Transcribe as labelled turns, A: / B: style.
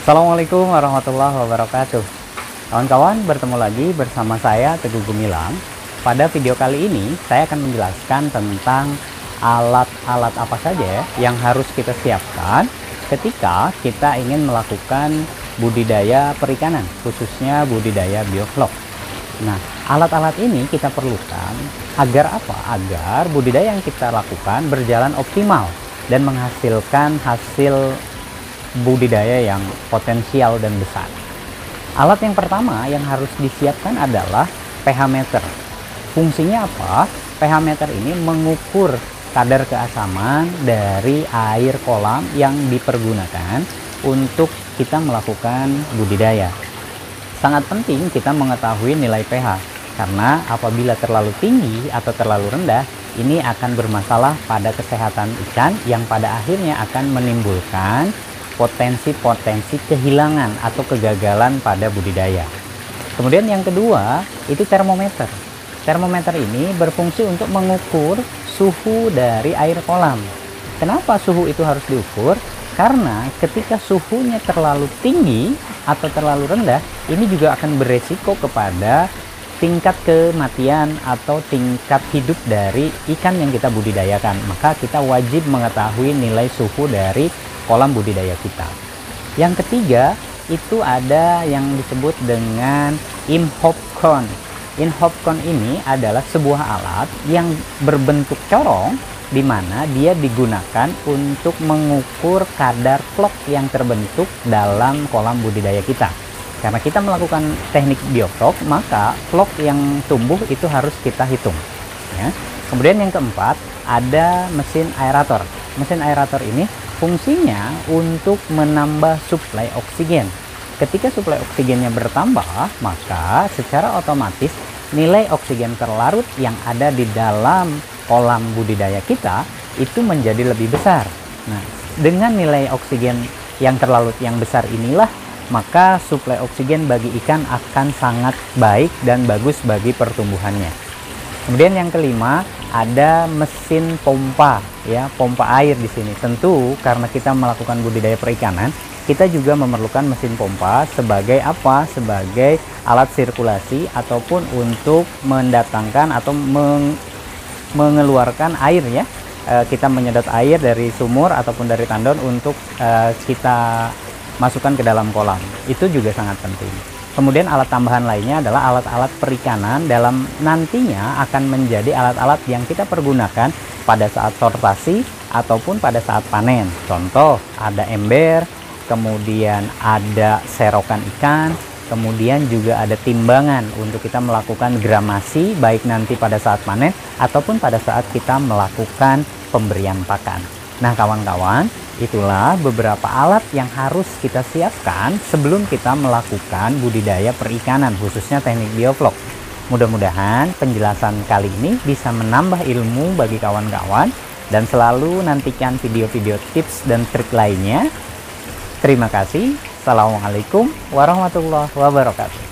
A: Assalamualaikum warahmatullahi wabarakatuh. Kawan-kawan, bertemu lagi bersama saya Teguh Gumilang. Pada video kali ini saya akan menjelaskan tentang alat-alat apa saja yang harus kita siapkan ketika kita ingin melakukan budidaya perikanan, khususnya budidaya bioflok. Nah, alat-alat ini kita perlukan agar apa? Agar budidaya yang kita lakukan berjalan optimal dan menghasilkan hasil budidaya yang potensial dan besar. Alat yang pertama yang harus disiapkan adalah pH meter. Fungsinya apa? pH meter ini mengukur kadar keasaman dari air kolam yang dipergunakan untuk kita melakukan budidaya. Sangat penting kita mengetahui nilai pH, karena apabila terlalu tinggi atau terlalu rendah, ini akan bermasalah pada kesehatan ikan yang pada akhirnya akan menimbulkan potensi-potensi kehilangan atau kegagalan pada budidaya. Kemudian yang kedua, itu termometer. Termometer ini berfungsi untuk mengukur suhu dari air kolam. Kenapa suhu itu harus diukur? Karena ketika suhunya terlalu tinggi atau terlalu rendah, ini juga akan beresiko kepada tingkat kematian atau tingkat hidup dari ikan yang kita budidayakan. Maka kita wajib mengetahui nilai suhu dari kolam budidaya kita. Yang ketiga, itu ada yang disebut dengan InHopCon. InHopCon ini adalah sebuah alat yang berbentuk corong, di mana dia digunakan untuk mengukur kadar flok yang terbentuk dalam kolam budidaya kita. Karena kita melakukan teknik bioflok, maka flok yang tumbuh itu harus kita hitung. Ya. Kemudian yang keempat, ada mesin aerator. Mesin aerator ini fungsinya untuk menambah suplai oksigen. Ketika suplai oksigennya bertambah, maka secara otomatis nilai oksigen terlarut yang ada di dalam kolam budidaya kita itu menjadi lebih besar. Nah, dengan nilai oksigen yang terlarut yang besar inilah, maka suplai oksigen bagi ikan akan sangat baik dan bagus bagi pertumbuhannya. Kemudian yang kelima, ada mesin pompa, ya, pompa air di sini. Tentu karena kita melakukan budidaya perikanan, kita juga memerlukan mesin pompa sebagai apa? Sebagai alat sirkulasi ataupun untuk mendatangkan atau mengeluarkan air, ya. Kita menyedot air dari sumur ataupun dari tandon untuk kita masukkan ke dalam kolam. Itu juga sangat penting. Kemudian alat tambahan lainnya adalah alat-alat perikanan dalam nantinya akan menjadi alat-alat yang kita pergunakan pada saat sortasi ataupun pada saat panen. Contoh, ada ember, kemudian ada serokan ikan, kemudian juga ada timbangan untuk kita melakukan gramasi baik nanti pada saat panen ataupun pada saat kita melakukan pemberian pakan. Nah, kawan-kawan, itulah beberapa alat yang harus kita siapkan sebelum kita melakukan budidaya perikanan, khususnya teknik bioflok. Mudah-mudahan penjelasan kali ini bisa menambah ilmu bagi kawan-kawan, dan selalu nantikan video-video tips dan trik lainnya. Terima kasih. Assalamualaikum warahmatullahi wabarakatuh.